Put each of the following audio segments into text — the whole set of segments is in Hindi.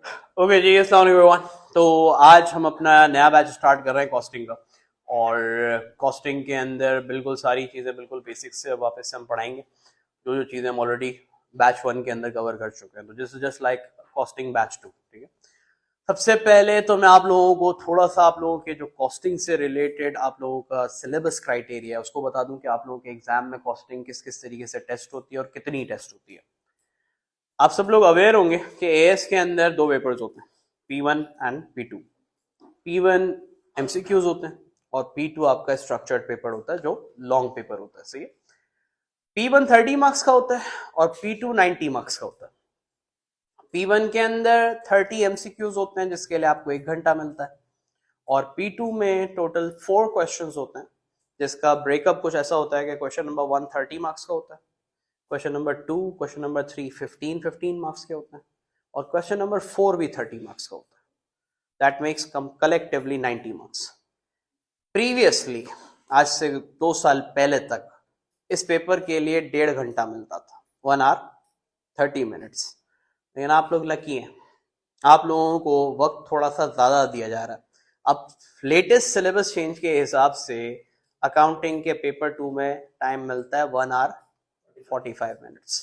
ओके जी, अस्सलाम वालेकुम एवरीवन। तो आज हम अपना नया बैच स्टार्ट कर रहे हैं कॉस्टिंग का। और कॉस्टिंग के अंदर बिल्कुल सारी चीज़ें बिल्कुल बेसिक से वापस से हम पढ़ाएंगे, जो जो चीज़ें हम ऑलरेडी बैच 1 के अंदर कवर कर चुके हैं। तो this is just like costing batch 2, ठीक है। सबसे पहले तो मैं आप लोगों को थोड़ा सा आप लोगों के जो कॉस्टिंग से रिलेटेड आप लोगों का सिलेबस क्राइटेरिया है उसको बता दूं कि आप लोगों के एग्जाम में कॉस्टिंग किस किस तरीके से टेस्ट होती है और कितनी टेस्ट होती है। आप सब लोग अवेयर होंगे कि एएस के अंदर दो पेपर्स होते हैं, P1 and P2। P1 MCQs होते हैं और P2 आपका स्ट्रक्चर्ड पेपर होता है जो लॉन्ग पेपर होता है, सही है। P1 30 मार्क्स का होता है और P2 90 मार्क्स का होता है। P1 के अंदर 30 एमसीक्यूज होते हैं जिसके लिए आपको 1 घंटा मिलता है और P2 में टोटल 4 क्वेश्चंस होते हैं जिसका ब्रेकअप कुछ ऐसा होता है कि क्वेश्चन नंबर 1 30 मार्क्स का होता है, question number 2, question number 3 15 marks के होते हैं और क्वेश्चन नंबर 4 भी 30 मार्क्स का होता है। That makes collectively 90 marks. Previously आज से 2 साल पहले तक इस पेपर के लिए 1.5 घंटा मिलता था, 1 hour 30 minutes। लेकिन आप लोग लकी हैं, आप लोगों को वक्त थोड़ा सा ज्यादा दिया जा रहा है। अब लेटेस्ट सिलेबस चेंज के हिसाब से अकाउंटिंग के पेपर 2 में टाइम मिलता है 1 hour 45 minutes।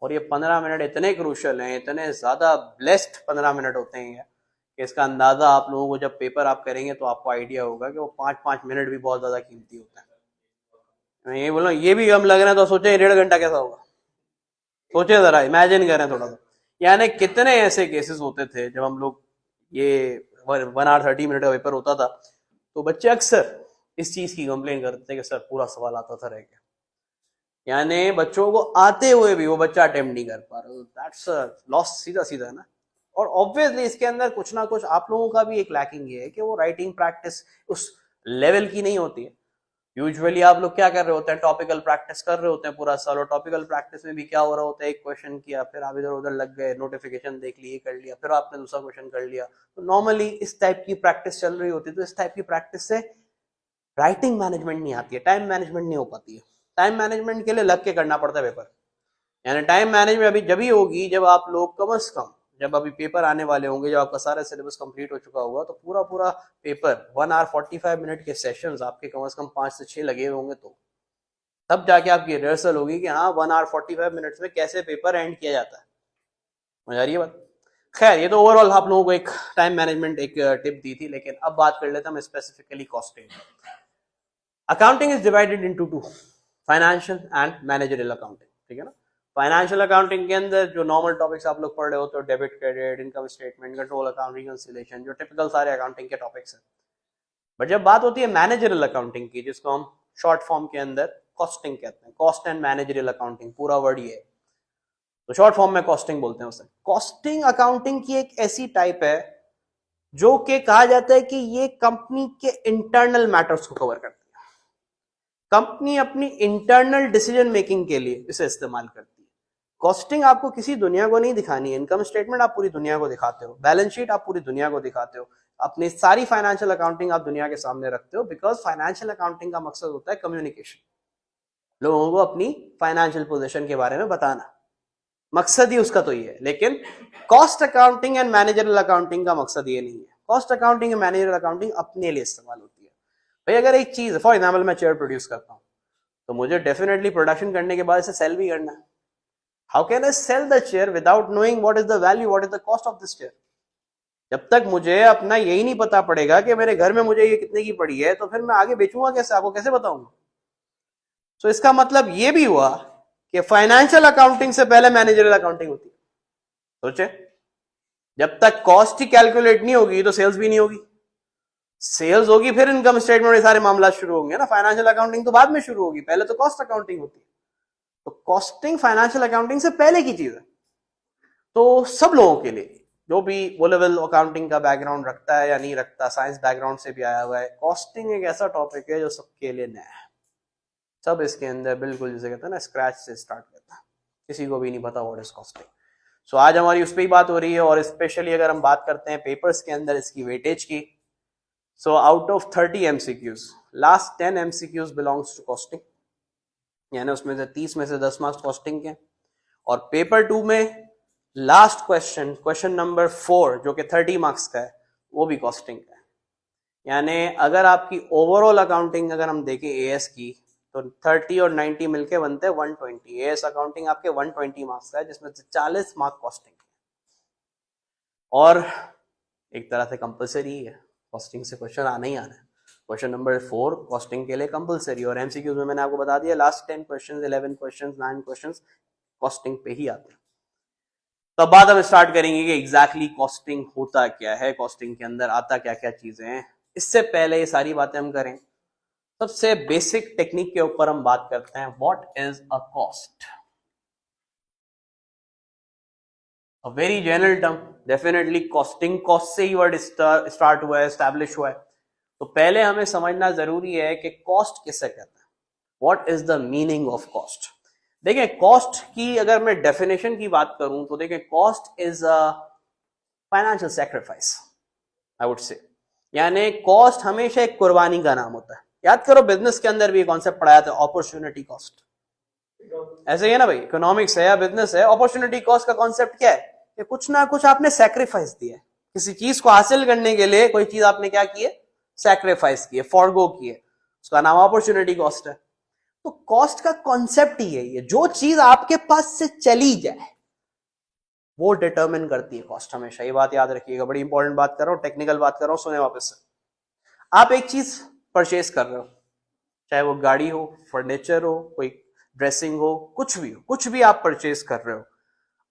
और ये 15 मिनट इतने क्रूशल हैं, इतने ज्यादा ब्लेस्ड 15 मिनट होते हैं कि इसका अंदाजा आप लोगों को जब पेपर आप करेंगे तो आपको आइडिया होगा कि वो 5-5 मिनट भी बहुत ज्यादा कीमती होता है। मैं ये बोल रहा हूँ, ये भी हम लग रहे हैं तो सोचे 1.5 घंटा कैसा होगा। सोचे जरा, इमेजिन करें थोड़ा सा, यानी कितने ऐसे केसेस होते थे जब हम लोग ये 1 hour 30 minute का पेपर होता था तो बच्चे अक्सर इस चीज की कंप्लेन करते थे कि सर पूरा सवाल आता था रह गया, यानी बच्चों को आते हुए भी वो बच्चा अटेम्प्ट नहीं कर पा रहा। दैट्स लॉस, सीधा सीधा ना। और ऑब्वियसली इसके अंदर कुछ ना कुछ आप लोगों का भी एक लैकिंग ये है कि वो राइटिंग प्रैक्टिस उस लेवल की नहीं होती है। यूजुअली आप लोग क्या कर रहे होते हैं, टॉपिकल प्रैक्टिस कर रहे होते हैं पूरा साल, और टॉपिकल प्रैक्टिस में भी क्या हो रहा होता है, एक क्वेश्चन किया फिर आप इधर उधर लग गए, नोटिफिकेशन देख लिए, कर लिया, फिर आपने दूसरा क्वेश्चन कर लिया। तो नॉर्मली इस टाइप की प्रैक्टिस चल रही होती है। तो इस टाइप की प्रैक्टिस से राइटिंग मैनेजमेंट नहीं आती है, टाइम मैनेजमेंट नहीं हो पाती है। टाइम मैनेजमेंट के लिए लग के करना पड़ता है पेपर। यानी टाइम मैनेजमेंट अभी जब ही होगी जब आप लोग कम से कम, जब अभी पेपर आने वाले होंगे, जब आपका सारा सिलेबस कंप्लीट हो चुका होगा, तो पूरा पूरा पेपर 1 hour 45 minute के सेशंस आपके कम से कम 5 से 6 लगे हुए होंगे, तो तब जाके आपकी रिहर्सल होगी कि हाँ 1 hour 45 minutes में कैसे पेपर एंड किया जाता है। समझ आ रही है बात। खैर, ये तो ओवरऑल आप लोगों को एक टाइम मैनेजमेंट एक टिप दी थी, लेकिन अब बात कर लेते हैं हम specifically costing. Accounting is divided into 2, financial and managerial accounting, ठीक है ना। फाइनेंशियल अकाउंटिंग के अंदर जो नॉर्मल टॉपिक्स आप लोग पढ़ रहे होते हो, debit credit, income statement, control account, reconciliation, जो टिपिकल सारे अकाउंटिंग के टॉपिक्स हैं। बट जब बात होती है मैनेजरियल अकाउंटिंग की, जिसको हम शॉर्ट फॉर्म के अंदर कॉस्टिंग कहते हैं, कॉस्ट एंड मैनेजरियल अकाउंटिंग पूरा वर्ड ये है, तो शॉर्ट फॉर्म में कॉस्टिंग बोलते हैं उसे। कॉस्टिंग अकाउंटिंग की एक ऐसी टाइप है जो कि कहा जाता है कि ये कंपनी के इंटरनल मैटर्स को कवर करती है। कंपनी अपनी इंटरनल डिसीजन मेकिंग के लिए इसे इस्तेमाल करती है। कॉस्टिंग आपको किसी दुनिया को नहीं दिखानी है। इनकम स्टेटमेंट आप पूरी दुनिया को दिखाते हो, बैलेंस शीट आप पूरी दुनिया को दिखाते हो, अपनी सारी फाइनेंशियल अकाउंटिंग आप दुनिया के सामने रखते हो, बिकॉज फाइनेंशियल अकाउंटिंग का मकसद होता है कम्युनिकेशन, लोगों को अपनी फाइनेंशियल पोजीशन के बारे में बताना, मकसद ही उसका तो ये है। लेकिन cost accounting and managerial accounting का मकसद ये नहीं है। Cost accounting and managerial accounting अपने लिए इस्तेमाल होती है। भाई अगर एक चीज, फॉर एग्जाम्पल मैं चेयर प्रोड्यूस करता हूँ, तो मुझे डेफिनेटली प्रोडक्शन करने के बाद इसे सेल भी करना है। How can I sell the chair without knowing what is the value, what is the cost of this chair. जब तक मुझे अपना यही नहीं पता पड़ेगा कि मेरे घर में मुझे ये कितने की पड़ी है, तो फिर मैं आगे बेचूंगा कैसे, आपको कैसे बताऊंगा। तो इसका मतलब ये भी हुआ कि फाइनेंशियल अकाउंटिंग से पहले मैनेजरियल अकाउंटिंग होती है। सोचे, जब तक कॉस्ट ही कैलकुलेट नहीं होगी तो सेल्स भी नहीं होगी, सेल्स होगी फिर इनकम स्टेटमेंट में सारे मामला शुरू होंगे ना। फाइनेंशियल अकाउंटिंग तो बाद में शुरू होगी, पहले तो कॉस्ट अकाउंटिंग होती है। तो कॉस्टिंग फाइनेंशियल अकाउंटिंग से पहले की चीज है। तो सब लोगों के लिए, जो भी वो लेवल अकाउंटिंग का बैकग्राउंड रखता है या नहीं रखता, साइंस बैकग्राउंड से भी आया हुआ है, कॉस्टिंग एक ऐसा टॉपिक है जो सबके लिए नया है। सब इसके अंदर बिल्कुल जैसे कहते हैं ना, स्क्रैच से स्टार्ट करता है, किसी को भी नहीं पता व्हाट इज कॉस्टिंग। सो आज हमारी उस पर ही बात हो रही है। और स्पेशली अगर हम बात करते हैं पेपर्स के अंदर इसकी वेटेज की, so out of 30 MCQs, last 10 MCQs belongs to costing, यानी उसमें से 30 में से 10 मार्क्स कॉस्टिंग के। और पेपर 2 में लास्ट क्वेश्चन, क्वेश्चन नंबर 4 जो कि 30 मार्क्स का है, वो भी कॉस्टिंग का है। यानी अगर आपकी ओवरऑल अकाउंटिंग अगर हम देखें एएस की, तो 30 और 90 मिलके बनते हैं 120। एएस अकाउंटिंग आपके 120 मार्क्स का है, जिसमें से 40 मार्क कॉस्टिंग और एक तरह से कंपलसरी है, कॉस्टिंग से क्वेश्चन आना ही आना है। क्वेश्चन नंबर 4 कॉस्टिंग के लिए कंपलसरी, और एमसीक्यूज में मैंने आपको बता दिया last 10 questions, 11 questions, 9 questions costing पे ही आते हैं। तो बाद हम स्टार्ट करेंगे कि एग्जैक्टली कॉस्टिंग होता क्या है, कॉस्टिंग के अंदर आता क्या क्या चीजें हैं। इससे पहले ये सारी बातें हम करें, सबसे बेसिक टेक्निक के ऊपर हम बात करते हैं, what is a cost. A very general term, definitely costing, cost से ही वर्ड स्टार्ट हुआ है, एस्टैब्लिश हुआ है। तो पहले हमें समझना जरूरी है कि कॉस्ट किसे कहते हैं, what is the meaning of cost. देखें, कॉस्ट की अगर मैं डेफिनेशन की बात करूं तो देखें, cost is a financial sacrifice, I would say. यानी कॉस्ट हमेशा एक कुर्बानी का नाम होता है। याद करो, बिजनेस के अंदर भी कॉन्सेप्ट पढ़ाया था, अपॉर्चुनिटी कॉस्ट। ऐसे ही है ना भाई, इकोनॉमिक्स है या बिजनेस है, अपॉर्चुनिटी कॉस्ट का कॉन्सेप्ट क्या है कि कुछ ना कुछ आपने सैक्रिफाइस दिया है, किसी चीज को हासिल करने के लिए कोई चीज आपने क्या की है, सैक्रिफाइस की है, फॉरगो की है, उसका नाम अपॉर्चुनिटी कॉस्ट है। तो कॉस्ट का कॉन्सेप्ट ही है, जो चीज आपके पास से चली जाए वो डिटरमिन करती है कॉस्ट हमेशा। ये बात याद रखिएगा, बड़ी इंपॉर्टेंट बात कर रहा हूं, टेक्निकल बात कर रहा हूं, सुने वापस से। आप एक चीज परचेज कर रहे हो, चाहे वो गाड़ी हो, फर्नीचर हो, कोई ड्रेसिंग हो, कुछ भी हो, कुछ भी आप परचेज कर रहे हो,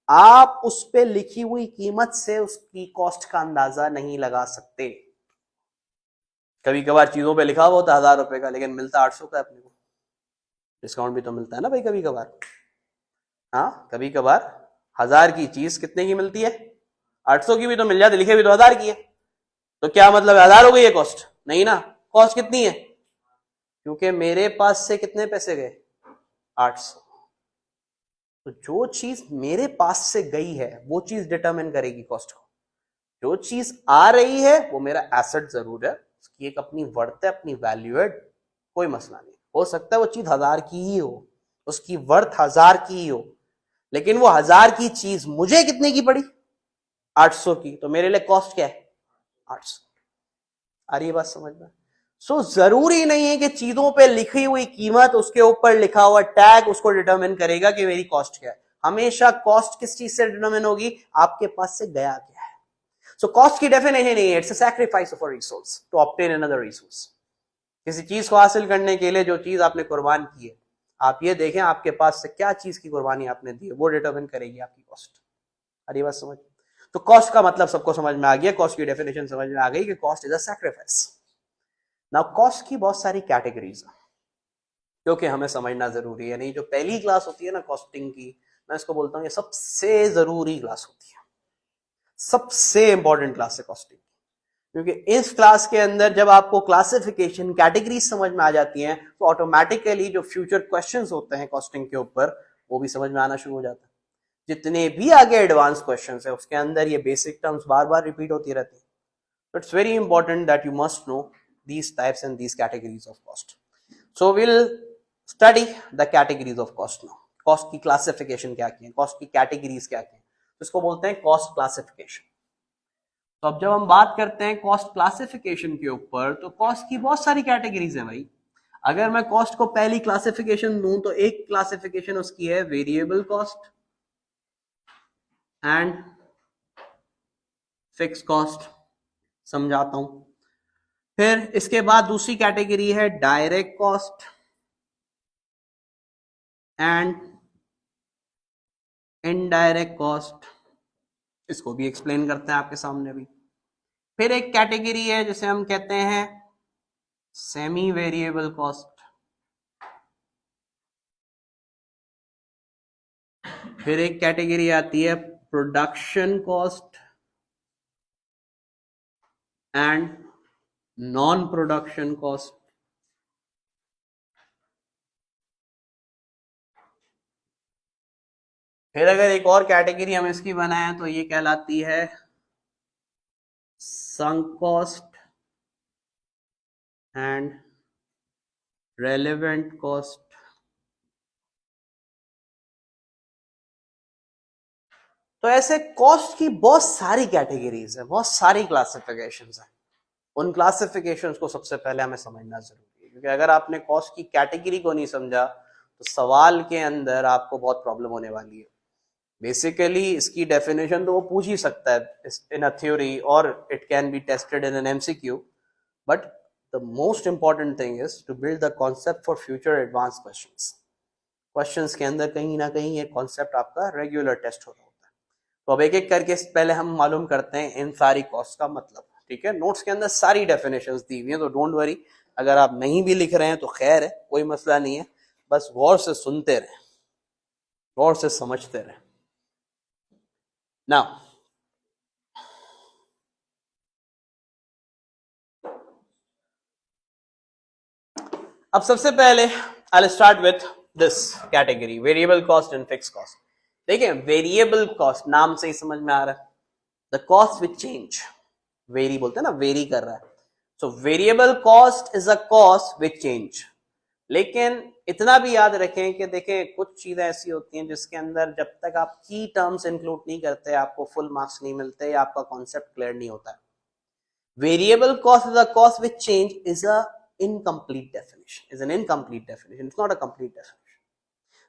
आप उस पे लिखी हुई कीमत से उसकी कॉस्ट का अंदाजा नहीं लगा सकते। कभी कभार चीजों पे लिखा हुआ होता है 1000 रुपए का, लेकिन मिलता 800 का अपने को। डिस्काउंट भी तो मिलता है ना भाई कभी कभार। हाँ, कभी कभार 1000 की चीज कितने की मिलती है, 800 की भी तो मिल जाती, लिखे भी तो 1000 की है। तो क्या मतलब 1000 हो गई है कॉस्ट? नहीं ना, कॉस्ट कितनी है, क्योंकि मेरे पास से कितने पैसे गए, 800। तो जो चीज मेरे पास से गई है वो चीज डिटरमिन करेगी कॉस्ट को। जो चीज आ रही है वो मेरा एसेट जरूर है, उसकी एक अपनी वर्थ है, अपनी वैल्यू है, कोई मसला नहीं। हो सकता है वो चीज 1000 की ही हो, उसकी वर्थ 1000 की ही हो, लेकिन वो 1000 की चीज मुझे कितने की पड़ी, 800 की, तो मेरे लिए कॉस्ट क्या है, 800। आ रही है बात समझ में? सो जरूरी नहीं है कि चीजों पे लिखी हुई कीमत, उसके ऊपर लिखा हुआ टैग उसको डिटरमिन करेगा कि मेरी कॉस्ट क्या है। हमेशा कॉस्ट किस चीज से डिटरमिन होगी, आपके पास से गया क्या है। सो कॉस्ट की डेफिनेशन नहीं है, it's a sacrifice of a resource to obtain another resource. किसी चीज को हासिल करने के लिए जो चीज आपने कुर्बान की है, आप ये देखें आपके पास से क्या चीज की कुर्बानी आपने दी है, वो डिटरमिन करेगी आपकी कॉस्ट। अरे बात समझ? तो कॉस्ट का मतलब सबको समझ में आ गया, कॉस्ट की डेफिनेशन समझ में आ गई कि cost is a sacrifice. Now cost की बहुत सारी कैटेगरीज है क्योंकि हमें समझना जरूरी है। नहीं, जो पहली क्लास होती है ना कॉस्टिंग की, मैं इसको बोलता हूँ ये सबसे जरूरी क्लास होती है, सबसे इंपॉर्टेंट क्लास है कॉस्टिंग। क्योंकि इस क्लास के अंदर जब आपको क्लासिफिकेशन कैटेगरी समझ में आ जाती हैं, तो ऑटोमेटिकली जो फ्यूचर क्वेश्चंस होते हैं कॉस्टिंग के ऊपर वो भी समझ में आना शुरू हो जाता है। जितने भी आगे एडवांस क्वेश्चंस है उसके अंदर ये बेसिक टर्म्स बार बार रिपीट होती रहती है। तो it's very important that you must know these types and these categories of cost. So we'll study the categories of cost now. Cost की classification क्या की है, cost की categories क्या की है, तो इसको बोलते हैं cost classification. तो अब जब हम बात करते हैं cost classification के ऊपर, तो cost की बहुत सारी categories हैं भाई। अगर मैं cost को पहली classification दूं तो एक classification उसकी है variable cost and fixed cost, समझाता हूं। फिर इसके बाद दूसरी कैटेगरी है direct cost and indirect cost, इसको भी एक्सप्लेन करते हैं आपके सामने भी। फिर एक कैटेगरी है जिसे हम कहते हैं सेमी वेरिएबल कॉस्ट। फिर एक कैटेगरी आती है production cost and non production cost. फिर अगर एक और कैटेगरी हम इसकी बनाएं तो ये कहलाती है sunk cost and relevant cost। तो ऐसे कॉस्ट की बहुत सारी कैटेगरीज है, बहुत सारी क्लासिफिकेशंस है। उन क्लासिफिकेशंस को सबसे पहले हमें समझना जरूरी है, क्योंकि अगर आपने कॉस्ट की कैटेगरी को नहीं समझा तो सवाल के अंदर आपको बहुत प्रॉब्लम होने वाली है। बेसिकली इसकी डेफिनेशन तो वो पूछ ही सकता है इन अ थ्योरी, और it can be tested in an MCQ, but the most important thing is to build the concept for future advance questions के अंदर कहीं ना कहीं ये कॉन्सेप्ट आपका रेगुलर टेस्ट होता है। तो अब एक एक करके पहले हम मालूम करते हैं इन सारी कॉस्ट का मतलब। ठीक है, नोट्स के अंदर सारी डेफिनेशंस दी हुई हैं, तो डोंट वरी, अगर आप नहीं भी लिख रहे हैं तो खैर है, कोई मसला नहीं है, बस गौर से सुनते रहें, गौर से समझते रहें। नाउ अब सबसे पहले I will start with this category, variable cost and fix cost. देखिए, वेरिएबल कॉस्ट नाम से ही समझ में आ रहा है, the cost which change, vary बोलते हैं ना, वेरी कर रहा है। So variable cost is a cost which change. लेकिन इतना भी याद रखें कि देखें, कुछ चीजें ऐसी होती हैं जिसके अंदर जब तक आप की टर्म्स इंक्लूड नहीं करते आपको फुल मार्क्स नहीं मिलते या आपका कॉन्सेप्ट क्लियर नहीं होता है। Variable cost is a cost which change is a incomplete definition, is an incomplete definition. It's not a complete definition.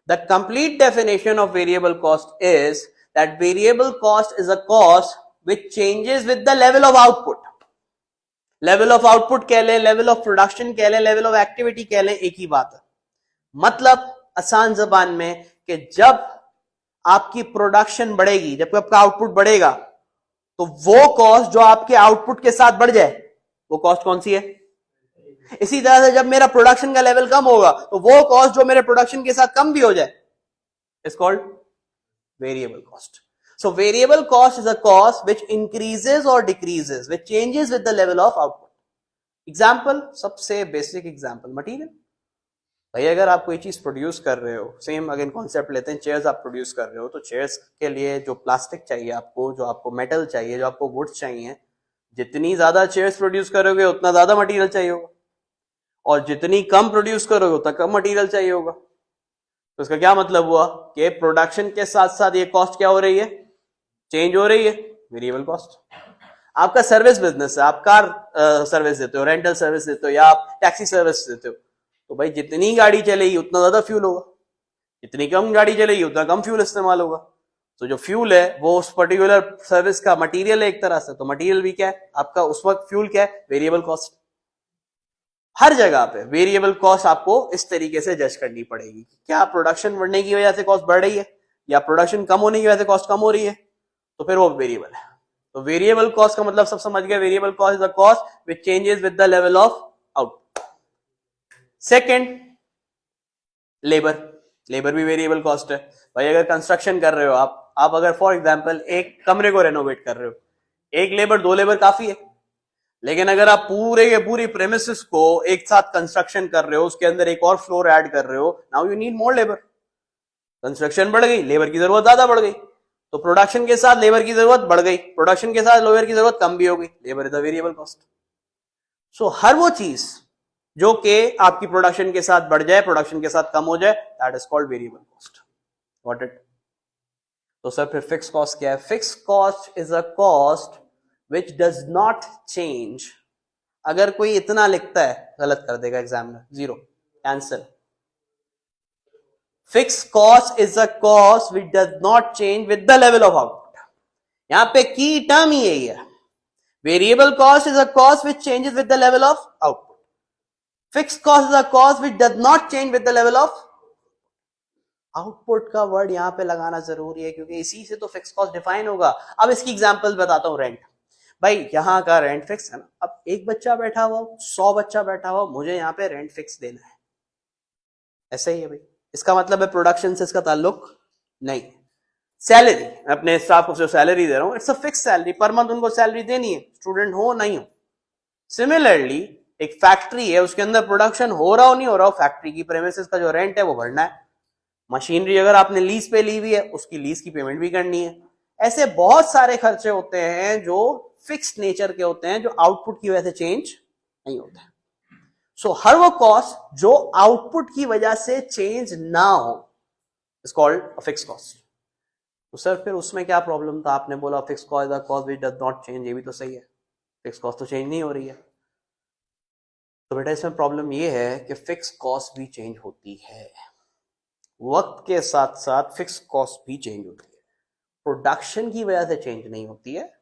The complete definition of variable cost is that variable cost is a cost which changes with the level of output. Level of output कह लें, level of production कह लें, level of activity कह लें, एक ही बात है। मतलब आसान जबान में कि जब आपकी प्रोडक्शन बढ़ेगी, जब आपका आउटपुट बढ़ेगा, तो वो कॉस्ट जो आपके आउटपुट के साथ बढ़ जाए, वो कॉस्ट कौन सी है? इसी तरह से जब मेरा प्रोडक्शन का लेवल कम होगा तो वो कॉस्ट जो मेरे प्रोडक्शन के साथ कम भी हो जाए is called variable cost. So variable cost is a cost which increases और decreases, which changes with the level of output. Example, सबसे बेसिक एग्जांपल, मटेरियल। भाई अगर आप कोई चीज प्रोड्यूस कर रहे हो, सेम अगेन कॉन्सेप्ट लेते हैं, चेयर्स आप प्रोड्यूस कर रहे हो, तो चेयर्स के लिए जो प्लास्टिक चाहिए आपको, जो आपको मेटल चाहिए, जो आपको वुड्स चाहिए, जितनी ज्यादा चेयर्स प्रोड्यूस करोगे उतना ज्यादा मटेरियल चाहिए होगा, और जितनी कम प्रोड्यूस करोगे उतना कम मटेरियल चाहिए होगा। तो इसका क्या मतलब हुआ कि प्रोडक्शन के साथ साथ ये कॉस्ट क्या हो रही है? चेंज हो रही है, वेरिएबल कॉस्ट। आपका सर्विस बिजनेस है, आप कार सर्विस देते हो, रेंटल सर्विस देते हो, या आप टैक्सी सर्विस देते हो, तो भाई जितनी गाड़ी चलेगी उतना ज्यादा फ्यूल होगा, जितनी कम गाड़ी चलेगी उतना कम फ्यूल इस्तेमाल होगा। तो जो फ्यूल है वो उस पर्टिकुलर सर्विस का मटेरियल है एक तरह से, तो मटेरियल भी क्या है आपका, उस वक्त फ्यूल क्या है? Variable cost. हर जगह पे वेरिएबल कॉस्ट आपको इस तरीके से जज करनी पड़ेगी, क्या प्रोडक्शन बढ़ने की वजह से कॉस्ट बढ़ रही है या प्रोडक्शन कम होने की वजह से कॉस्ट कम हो रही है, तो फिर वो वेरिएबल है। तो वेरिएबल कॉस्ट का मतलब सब समझ गए, variable cost is the cost which changes with the level of output. Second, labour. Labour भी वेरिएबल कॉस्ट है। भाई अगर कंस्ट्रक्शन कर रहे हो आप अगर फॉर एग्जाम्पल एक कमरे को रेनोवेट कर रहे हो, एक लेबर, दो लेबर काफी है। लेकिन अगर आप पूरे के पूरी प्रेमिसेस को एक साथ कंस्ट्रक्शन कर रहे हो, उसके अंदर एक और फ्लोर ऐड कर रहे हो, now you need more labour. Construction बढ़ गई, लेबर की जरूरत ज्यादा बढ़ गई, तो प्रोडक्शन के साथ लेबर की जरूरत बढ़ गई, प्रोडक्शन के साथ लेबर की जरूरत कम भी हो गई, labour is the variable cost. So हर वो चीज जो कि आपकी प्रोडक्शन के साथ बढ़ जाए, प्रोडक्शन के साथ कम हो जाए, that is called variable cost. Got it? तो सर फिर फिक्स कॉस्ट क्या है? Fix cost is a cost which does not change। अगर कोई इतना लिखता है, गलत कर देगा examiner, zero, cancel. Fix cost is a cost which does not change with the level of output। यहां पे की टर्म ही यही है, variable cost is a cost which changes with the level of output। Fix cost is a cost which does not change with the level of output. का वर्ड यहां पे लगाना जरूरी है क्योंकि इसी से तो फिक्स कॉस्ट डिफाइन होगा। अब इसकी एग्जांपल बताता हूं। रेंट, भाई यहाँ का रेंट फिक्स है ना, अब एक बच्चा बैठा हुआ, 100 बच्चा बैठा हुआ, मुझे यहाँ पे रेंट फिक्स देना है, ऐसे ही है भाई। इसका मतलब है प्रोडक्शन से इसका ताल्लुक नहीं। सैलरी, अपने स्टाफ को जो सैलरी दे रहा हूं, it's a fix salary, per month उनको सैलरी देनी है, स्टूडेंट हो नहीं हो। सिमिलरली एक फैक्ट्री है, उसके अंदर प्रोडक्शन हो रहा हो नहीं हो रहा हो, फैक्ट्री की प्रेमिसेस का जो रेंट है वो भरना है। मशीनरी अगर आपने लीज पे ली हुई है, उसकी लीज की पेमेंट भी करनी है। ऐसे बहुत सारे खर्चे होते हैं जो फिक्स्ड नेचर के होते हैं, जो आउटपुट की वजह से चेंज नहीं होते। सो हर वो कॉस्ट जो आउटपुट की वजह से चेंज ना हो is called a fixed cost. तो सर फिर उसमें क्या प्रॉब्लम था, आपने बोला fix cost the cost which does not change, ये भी तो सही है, फिक्स कॉस्ट तो चेंज नहीं हो रही है। तो बेटा इसमें प्रॉब्लम ये है कि फिक्स कॉस्ट भी चेंज होती है, वक्त के साथ साथ फिक्स कॉस्ट भी चेंज होती है। प्रोडक्शन की वजह से चेंज नहीं होती है,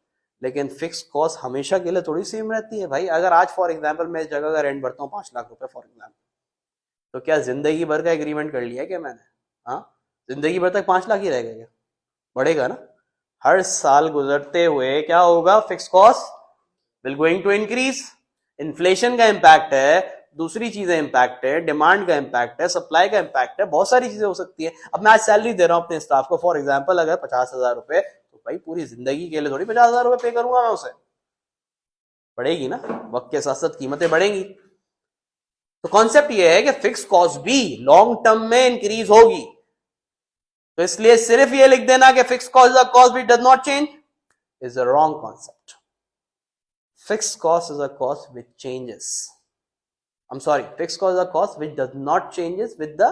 लेकिन फिक्स कॉस्ट हमेशा के लिए थोड़ी सेम रहती है भाई। अगर आज फॉर एग्जांपल मैं इस जगह का रेंट भरता हूँ 5 लाख रुपए फॉर एग्जांपल, तो क्या जिंदगी भर का एग्रीमेंट कर लिया क्या मैंने? हाँ, जिंदगी भर तक 5 लाख ही रहेगा क्या? बढ़ेगा ना। हर साल गुजरते हुए क्या होगा, fix cost will going to increase. Inflation का इम्पैक्ट है, दूसरी चीजें इम्पैक्ट है, डिमांड का इम्पैक्ट है, सप्लाई का इम्पैक्ट है, बहुत सारी चीजें हो सकती है। अब मैं आज सैलरी दे रहा हूं अपने स्टाफ को फॉर एग्जांपल अगर 50,000 रुपए, तो भाई पूरी जिंदगी के लिए थोड़ी 50,000 रुपए पे करूंगा मैं उसे, बढ़ेगी ना, वक्त के साथ साथ कीमतें बढ़ेंगी। तो कॉन्सेप्ट ये है कि फिक्स कॉस्ट भी लॉन्ग टर्म में इंक्रीज होगी। तो इसलिए सिर्फ ये लिख देना कि fix cost the cost which does not change is a wrong concept. Fixed cost is a cost which changes. I'm sorry, fixed cost is a cost which does not changes with the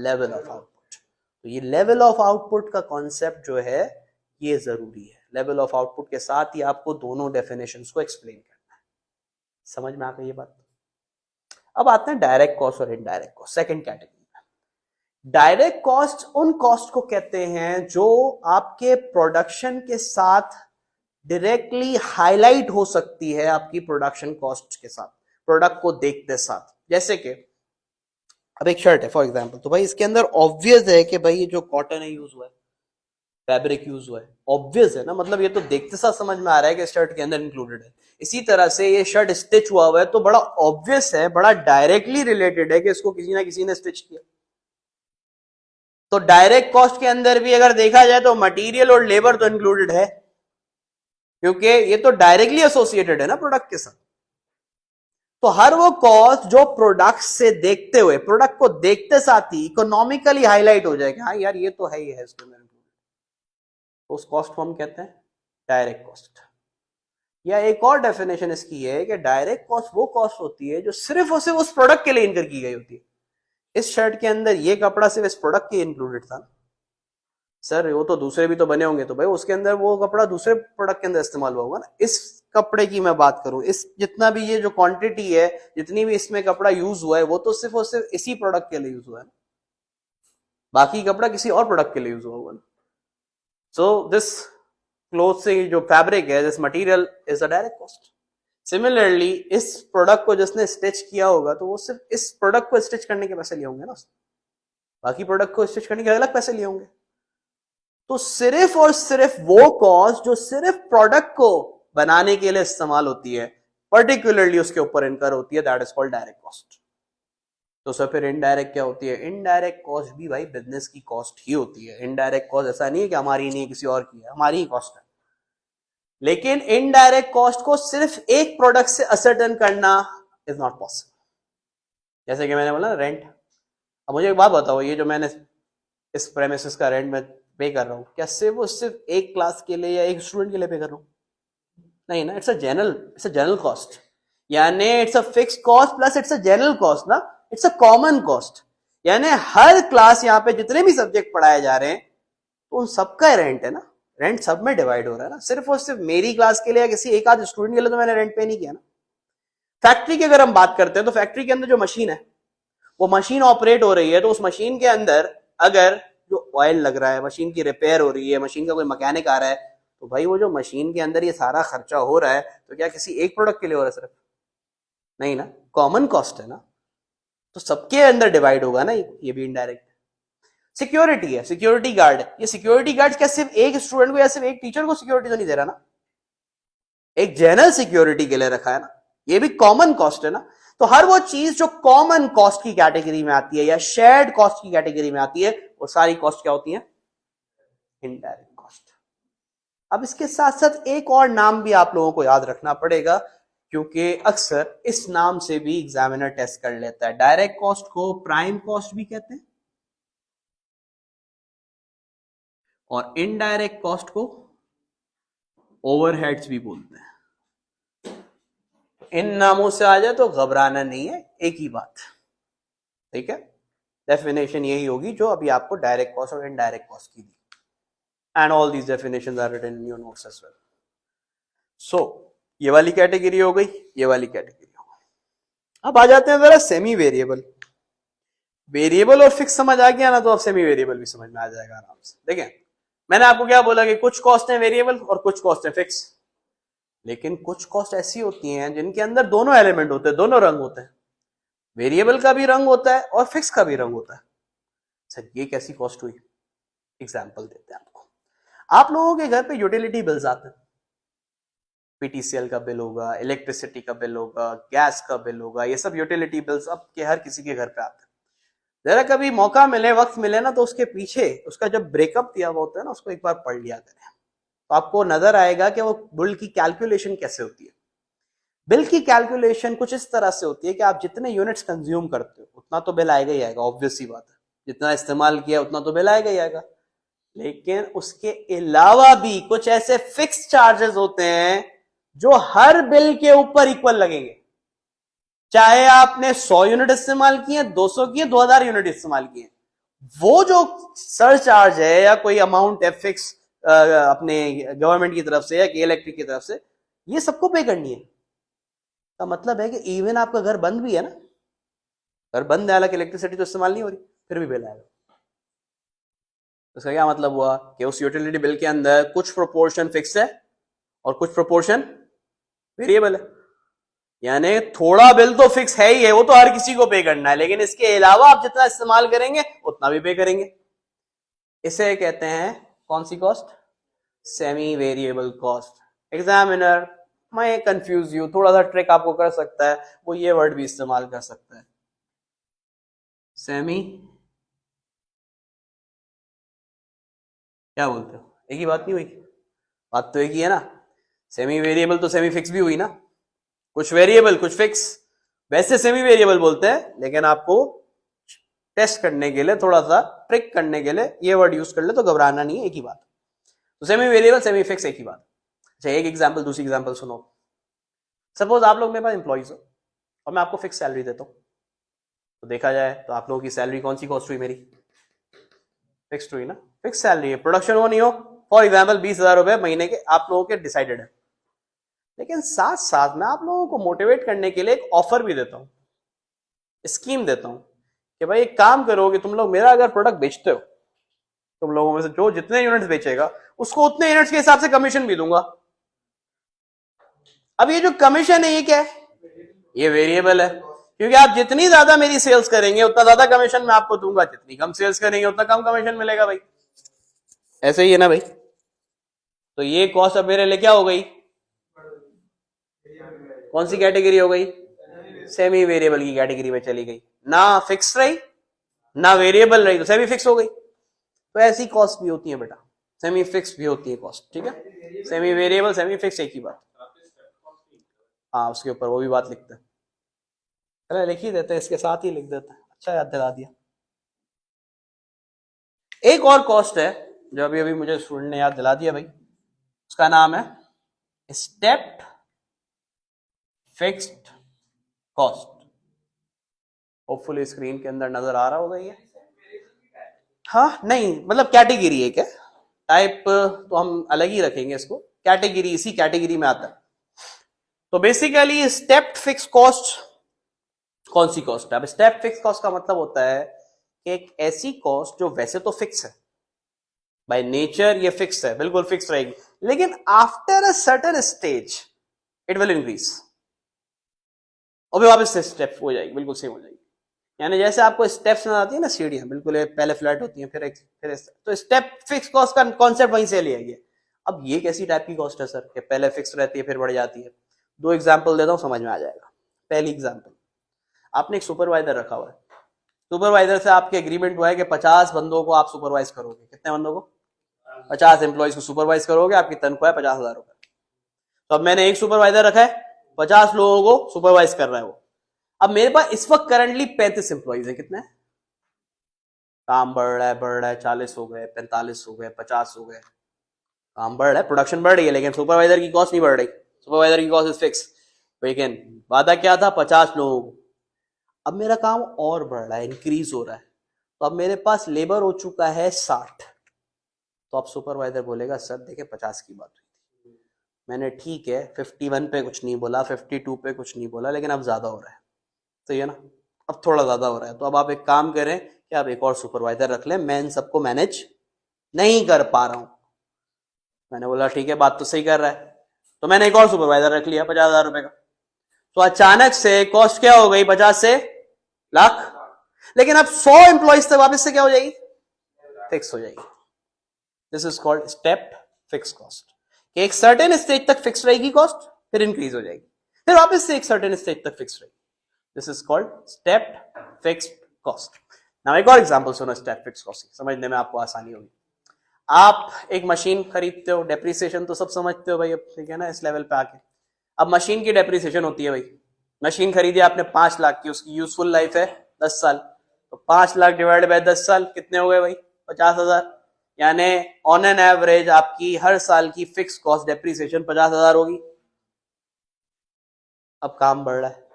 level of output. तो ये level of output का concept जो है ये जरूरी है। level of output के साथ ही आपको दोनों definitions को explain करना है। समझ में आ गई ये बात? अब आते हैं डायरेक्ट कॉस्ट और इनडायरेक्ट कॉस्ट, सेकंड कैटेगरी में। डायरेक्ट कॉस्ट उन कॉस्ट को कहते हैं जो आपके प्रोडक्शन के साथ डायरेक्टली हाईलाइट हो सकती है आपकी प्रोडक्शन कॉस्ट के साथ, प्रोडक्ट को देखते साथ। जैसे कि अब एक शर्ट है फॉर एग्जांपल, तो भाई इसके अंदर ऑब्वियस है कि भाई ये जो कॉटन है यूज हुआ है, फैब्रिक यूज हुआ है, ऑब्वियस है ना, मतलब ये तो देखते साथ समझ में आ रहा है कि शर्ट के अंदर इंक्लूडेड है। इसी तरह से ये शर्ट स्टिच हुआ हुआ है तो बड़ा ऑब्वियस है, बड़ा डायरेक्टली रिलेटेड है कि इसको किसी ना किसी ने स्टिच किया। तो डायरेक्ट कॉस्ट के अंदर भी अगर देखा जाए तो मटेरियल और लेबर तो इंक्लूडेड है, क्योंकि ये तो डायरेक्टली एसोसिएटेड है ना प्रोडक्ट के साथ। तो हर वो कॉस्ट जो प्रोडक्ट से देखते हुए, प्रोडक्ट को देखते साथ ही इकोनॉमिकली हाईलाइट हो जाएगा, हाँ यार ये तो है ही है इसके अंदर, तो उस कॉस्ट को हम कहते हैं डायरेक्ट कॉस्ट। या एक और डेफिनेशन इसकी है कि डायरेक्ट कॉस्ट वो कॉस्ट होती है जो सिर्फ और सिर्फ उस प्रोडक्ट के लिए इनकर की गई होती है। इस शर्ट के अंदर ये कपड़ा सिर्फ इस प्रोडक्ट के इंक्लूडेड था, सर वो तो दूसरे भी तो बने होंगे, तो भाई उसके अंदर वो कपड़ा दूसरे प्रोडक्ट के अंदर इस्तेमाल हुआ होगा ना। इस कपड़े की मैं बात करूं, इस जितना भी ये जो क्वांटिटी है, जितनी भी इसमें कपड़ा यूज हुआ है, वो तो सिर्फ और सिर्फ इसी प्रोडक्ट के लिए यूज हुआ है ना, बाकी कपड़ा किसी और प्रोडक्ट के लिए यूज हुआ होगा ना। सो दिस क्लोथ से जो फैब्रिक है, this material is a direct cost. Similarly इस प्रोडक्ट को जिसने स्टिच किया होगा तो वो सिर्फ इस प्रोडक्ट को स्टिच करने के पैसे लिए होंगे ना, बाकी प्रोडक्ट को स्टिच करने के अलग पैसे लिए होंगे। तो सिर्फ और सिर्फ वो कॉस्ट जो सिर्फ प्रोडक्ट को बनाने के लिए इस्तेमाल होती है, पर्टिकुलरली उसके ऊपर इनकर होती है, that is called direct cost. तो सर फिर इनडायरेक्ट क्या होती है? इनडायरेक्ट कॉस्ट भी भाई बिजनेस की कॉस्ट ही होती है। इनडायरेक्ट कॉस्ट ऐसा नहीं है कि हमारी नहीं है, किसी और की है, हमारी ही कॉस्ट है। लेकिन इनडायरेक्ट कॉस्ट को सिर्फ एक प्रोडक्ट से असर्टेन करना इज नॉट पॉसिबल। जैसे कि मैंने बोला रेंट। अब मुझे एक बात बताओ, ये जो मैंने इस प्रेमिसेस का रेंट में पे कर रहा हूं, क्या सिर्फ एक क्लास के लिए या एक स्टूडेंट के लिए पे कर रहा हूं? नहीं ना, इट्स अ जनरल कॉस्ट, यानी it's a fix cost plus it's a general cost ना, इट्स अ कॉमन कॉस्ट। यानी हर क्लास यहाँ पे जितने भी सब्जेक्ट पढ़ाए जा रहे हैं तो उन सबका रेंट है ना, रेंट सब में डिवाइड हो रहा है ना, सिर्फ और सिर्फ मेरी क्लास के लिए या किसी एक आध स्टूडेंट के लिए तो मैंने रेंट पे नहीं किया ना। फैक्ट्री की अगर हम बात करते हैं तो फैक्ट्री के अंदर जो मशीन है, वो मशीन ऑपरेट हो रही है, तो उस मशीन के अंदर अगर जो ऑयल लग रहा है, मशीन की रिपेयर हो रही है, मशीन का कोई मैकेनिक आ रहा है, तो भाई वो जो मशीन के अंदर ये सारा खर्चा हो रहा है, तो क्या किसी एक प्रोडक्ट के लिए हो रहा है सिर्फ? नहीं ना, कॉमन कॉस्ट है ना, तो सबके अंदर डिवाइड होगा ना, ये भी इनडायरेक्ट। सिक्योरिटी है, सिक्योरिटी गार्ड है, ये सिक्योरिटी गार्ड क्या सिर्फ एक स्टूडेंट को या सिर्फ एक टीचर को सिक्योरिटी तो नहीं दे रहा ना, एक जनरल सिक्योरिटी के लिए रखा है ना, ये भी कॉमन कॉस्ट है ना। तो हर वो चीज जो कॉमन कॉस्ट की कैटेगरी में आती है या शेयर्ड कॉस्ट की कैटेगरी में आती है, वो सारी कॉस्ट क्या होती है? Indirect cost. अब इसके साथ साथ एक और नाम भी आप लोगों को याद रखना पड़ेगा, क्योंकि अक्सर इस नाम से भी एग्जामिनर टेस्ट कर लेता है। डायरेक्ट कॉस्ट को प्राइम कॉस्ट भी कहते हैं और इनडायरेक्ट कॉस्ट को ओवरहेड्स भी बोलते हैं। इन नामों से आ जाए तो घबराना नहीं है, एक ही बात, ठीक है। डेफिनेशन यही होगी जो अभी आपको डायरेक्ट कॉस्ट और इनडायरेक्ट कॉस्ट की दी। and all these definitions are written in your notes as well. So ये वाली कैटेगरी हो गई, ये वाली कैटेगरी हो गई। अब आ जाते हैं जरा सेमी वेरिएबल। वेरिएबल और फिक्स समझ आ गया ना, तो अब सेमी वेरिएबल भी समझ में आ जाएगा आराम से। देखें, मैंने आपको क्या बोला कि कुछ कॉस्ट है वेरिएबल और कुछ कॉस्ट है फिक्स, लेकिन कुछ कॉस्ट ऐसी होती हैं जिनके अंदर दोनों एलिमेंट होते हैं, दोनों रंग होते हैं, वेरिएबल का भी रंग होता है और फिक्स का भी रंग होता है। सर ये कैसी कॉस्ट हुई? एग्जाम्पल देते हैं आपको। आप लोगों के घर पे यूटिलिटी बिल्स आते हैं, पीटीसीएल का बिल होगा, इलेक्ट्रिसिटी का बिल होगा, गैस का बिल होगा, ये सब यूटिलिटी बिल्स अब के हर किसी के घर पे आते हैं। जरा कभी मौका मिले, वक्त मिले ना, तो उसके पीछे उसका जब ब्रेकअप दिया हुआ होता है ना, उसको एक बार पढ़ लिया करें, तो आपको नजर आएगा कि वो बिल की कैलकुलेशन कैसे होती है। बिल की कैलकुलेशन कुछ इस तरह से होती है कि आप जितने यूनिट्स कंज्यूम करते हो उतना तो बिल आएगा ही आएगा, ऑब्वियस सी बात है, जितना इस्तेमाल किया उतना तो बिल आएगा ही आएगा। लेकिन उसके अलावा भी कुछ ऐसे फिक्स चार्जेस होते हैं जो हर बिल के ऊपर इक्वल लगेंगे, चाहे आपने 100 यूनिट इस्तेमाल किए, 200 किए, 2000 यूनिट इस्तेमाल किए, वो जो सरचार्ज है या कोई अमाउंट है फिक्स अपने गवर्नमेंट की तरफ से या इलेक्ट्रिक की तरफ से, ये सबको पे करनी है। का मतलब है कि इवन आपका घर बंद भी है ना, घर बंद है, हालांकि इलेक्ट्रिसिटी तो इस्तेमाल नहीं हो रही, फिर भी बिल आएगा। उसका क्या मतलब हुआ कि उस यूटिलिटी बिल के अंदर कुछ प्रोपोर्शन फिक्स है और कुछ प्रोपोर्शन वेरिएबल है। यानी थोड़ा बिल तो फिक्स है ही है, वो तो हर किसी को पे करना है, लेकिन इसके अलावा आप जितना इस्तेमाल करेंगे उतना भी पे करेंगे। इसे कहते हैं कौन सी cost? Semi variable cost. Examiner मैं कंफ्यूज यू, थोड़ा सा ट्रिक आपको कर सकता है, वो ये वर्ड भी इस्तेमाल कर सकता है, सेमी, क्या बोलते हो? एक ही बात नहीं हुई? बात तो एक ही है ना। सेमी वेरिएबल तो सेमी फिक्स भी हुई ना, कुछ वेरिएबल कुछ फिक्स। वैसे सेमी वेरिएबल बोलते हैं, लेकिन आपको टेस्ट करने के लिए, थोड़ा सा ट्रिक करने के लिए ये वर्ड यूज कर ले, तो घबराना नहीं है, एक ही बात। तो सेमी वेरिएबल सेमी फिक्स एक ही बात। अच्छा, एक एग्जांपल, दूसरी एग्जांपल सुनो। सपोज आप लोग मेरे पास एम्प्लॉइज हो और मैं आपको फिक्स सैलरी देता हूं, तो देखा जाए तो आप लोगों की सैलरी कौन सी कॉस्ट हुई? मेरी फिक्स्ड हुई ना, फिक्स सैलरी है, प्रोडक्शन हो नहीं हो, फॉर एग्जाम्पल 20,000 रुपए महीने के आप लोगों के डिसाइडेड है। लेकिन साथ साथ मैं आप लोगों को मोटिवेट करने के लिए एक ऑफर भी देता हूं, स्कीम देता हूं कि भाई एक काम करो कि तुम लोग मेरा अगर प्रोडक्ट बेचते हो, तुम लोगों में से जो जितने यूनिट्स बेचेगा उसको उतने यूनिट्स के हिसाब से कमीशन भी दूंगा। अब ये जो कमीशन है ये क्या है? ये वेरिएबल है, क्योंकि आप जितनी ज्यादा मेरी सेल्स करेंगे उतना ज्यादा कमीशन मैं आपको दूंगा, जितनी कम सेल्स करेंगे उतना कम कमीशन मिलेगा भाई। ऐसे ही है ना भाई। तो ये कॉस्ट अब मेरे लिए क्या हो गई? कौन सी कैटेगरी हो गई? सेमी वेरिएबल की कैटेगरी में चली गई ना, फिक्स रही ना वेरिएबल रही, तो सेमी फिक्स हो गई। तो ऐसी कॉस्ट भी होती है बेटा, सेमी फिक्स भी होती है कॉस्ट, ठीक है। सेमी वेरिएबल सेमी फिक्स एक ही बात। हाँ, उसके ऊपर वो भी बात लिखते हैं, अरे लिख ही देते हैं, इसके साथ ही लिख देते हैं। अच्छा याद दिला दिया। एक और कॉस्ट है जो अभी अभी मुझे स्टूडेंट ने याद दिला दिया भाई, उसका नाम है stepped fixed cost. Hopefully screen के अंदर नजर आ रहा होगा ये। हाँ नहीं, मतलब कैटेगरी एक है, टाइप तो हम अलग ही रखेंगे इसको, कैटेगरी इसी कैटेगरी में आता है। तो बेसिकली स्टेप्ड फिक्स कॉस्ट कौन सी कॉस्ट है? अब स्टेप फिक्स कॉस्ट का मतलब होता है कि एक ऐसी कॉस्ट जो वैसे तो फिक्स है, बाय नेचर ये फिक्स है, बिल्कुल फिक्स रहेगी, लेकिन after a certain stage it will increase, और भी वापस से स्टेप हो जाएगी, बिल्कुल सेम हो जाएगी। यानी जैसे आपको स्टेप्स नजर आती है ना, सीढ़ियां बिल्कुल पहले फ्लैट होती हैं, फिर तो स्टेप फिक्स कॉस्ट का कॉन्सेप्ट वहीं से लिया गया। अब ये कैसी टाइप की कॉस्ट है सर कि पहले फिक्स रहती है फिर बढ़ जाती है? दो एग्जाम्पल देता हूं, समझ में आ जाएगा। पहली एग्जाम्पल, आपने एक सुपरवाइजर रखा हुआ है, सुपरवाइजर से आपके एग्रीमेंट हुआ है कि 50 बंदों को आप सुपरवाइज करोगे। कितने बंदों को? 50 एम्प्लॉइज को सुपरवाइज करोगे, आपकी तनख्वाह है 50,000 रुपए। तो अब मैंने एक सुपरवाइजर रखा है, 50 लोगों को सुपरवाइज कर रहा है वो। अब मेरे पास इस वक्त करंटली 35 एम्प्लॉइज है। कितने? काम बढ़ रहा है, 40 हो गए, 45 हो गए, 50 हो गए, काम बढ़ रहा है, प्रोडक्शन बढ़ रही है, लेकिन सुपरवाइजर की कॉस्ट नहीं बढ़ रही। सुपरवाइजर की कॉस्ट इज फिक्स, लेकिन वादा क्या था? 50 लोगों को। अब मेरा काम और बढ़ रहा है, इंक्रीज हो रहा है, तो अब मेरे पास लेबर हो चुका है 60। तो अब सुपरवाइजर बोलेगा सर देखिए 50 की बात हुई थी, मैंने ठीक है 51 पे कुछ नहीं बोला, 52 पे कुछ नहीं बोला, लेकिन अब ज़्यादा हो रहा है, तो ये ना अब थोड़ा ज़्यादा हो रहा है, तो अब आप एक काम करें कि आप एक और सुपरवाइजर रख लें, मैं इन सबको मैनेज नहीं कर पा रहा हूँ। मैंने बोला ठीक है बात तो सही कर रहा है, तो मैंने एक और सुपरवाइजर रख लिया 50,000 रुपए का। तो अचानक से कॉस्ट क्या हो गई, 50 से लाख, लेकिन अब 100 एम्प्लॉइज तक वापस से क्या हो जाएगी, फिक्स हो जाएगी। This is called step fix cost. एक सर्टेन स्टेज तक फिक्स रहेगी कॉस्ट, फिर इंक्रीज हो जाएगी, फिर वापस से एक सर्टेन स्टेज तक फिक्स रहेगी। This is called step fixed cost. Now एक और एग्जांपल सुनो स्टेप फिक्स कॉस्ट, समझने में आपको आसानी होगी। आप एक मशीन खरीदते हो, डेप्रिसिएशन तो सब समझते हो भाई, अब ठीक है ना इस लेवल पे आके। अब मशीन की डेप्रिसिएशन होती है भाई, मशीन खरीदी आपने 5 लाख की, उसकी यूजफुल लाइफ है 10 साल, तो 5 लाख डिवाइड बाय 10 साल कितने हो गए भाई, 50,000। यानी ऑन एन एवरेज आपकी हर साल की फिक्स कॉस्ट डेप्रिसिएशन 50,000 होगी। अब काम बढ़ रहा है,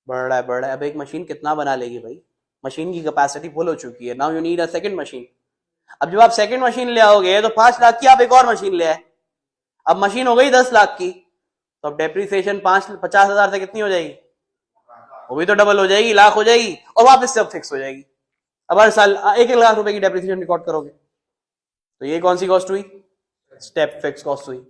बढ़ रहा है, बढ़ रहा है। अब एक मशीन कितना बना लेगी भाई, मशीन की कैपेसिटी फुल हो चुकी है। Now you need a second machine. अब जब आप सेकंड मशीन ले आओगे तो 5 लाख की आप एक और मशीन ले आए, अब मशीन हो गई 10 लाख की, तो अब डेप्रिसिएशन 50,000 से कितनी हो जाएगी, वो भी तो डबल हो जाएगी, लाख हो जाएगी, और वापस से अब फिक्स हो जाएगी। अब हर साल 1 लाख रुपए की डेप्रिसिएशन रिकॉर्ड करोगे, तो ये कौन सी कॉस्ट हुई, स्टेप फिक्स कॉस्ट हुई।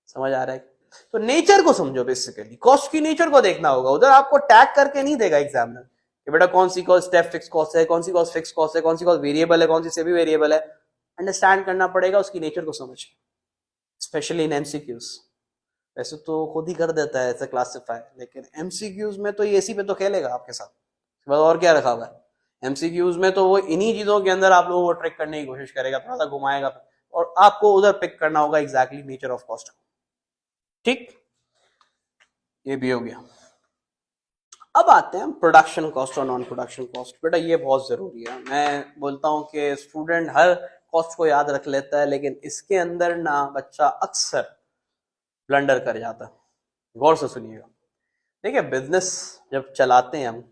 समझ आ रहा है। तो नेचर को समझो, बेसिकली कॉस्ट की नेचर को देखना होगा। उधर आपको टैग करके नहीं देगा एग्जामिनर कि बेटा कौन सी कॉस्ट स्टेप फिक्स कॉस्ट है, कौन सी कॉस्ट फिक्स कॉस्ट है, कौन सी कॉस्ट वेरिएबल है, कौन सी सेमी वेरिएबल है। अंडरस्टैंड करना पड़ेगा उसकी नेचर को समझ के, स्पेशली इन एमसीक्यूज। वैसे तो खुद ही कर देता है ऐसे क्लासिफाई, लेकिन एमसीक्यूज में तो ये इसी पे तो खेलेगा आपके साथ, बस और क्या रखा हुआ है। एमसीक्यूज में तो वो इन्हीं चीजों के अंदर आप लोगों को ट्रिक करने की कोशिश करेगा, थोड़ा सा घुमाएगा, और आपको उधर पिक करना होगा एग्जैक्टली नेचर ऑफ कॉस्ट को। ठीक, ये भी हो गया। अब आते हैं प्रोडक्शन कॉस्ट और नॉन प्रोडक्शन कॉस्ट। बेटा ये बहुत जरूरी है। मैं बोलता हूं कि स्टूडेंट हर कॉस्ट को याद रख लेता है, लेकिन इसके अंदर ना बच्चा अक्सर ब्लंडर कर जाता है। गौर से सुनिएगा। देखिए बिजनेस जब चलाते हैं हम,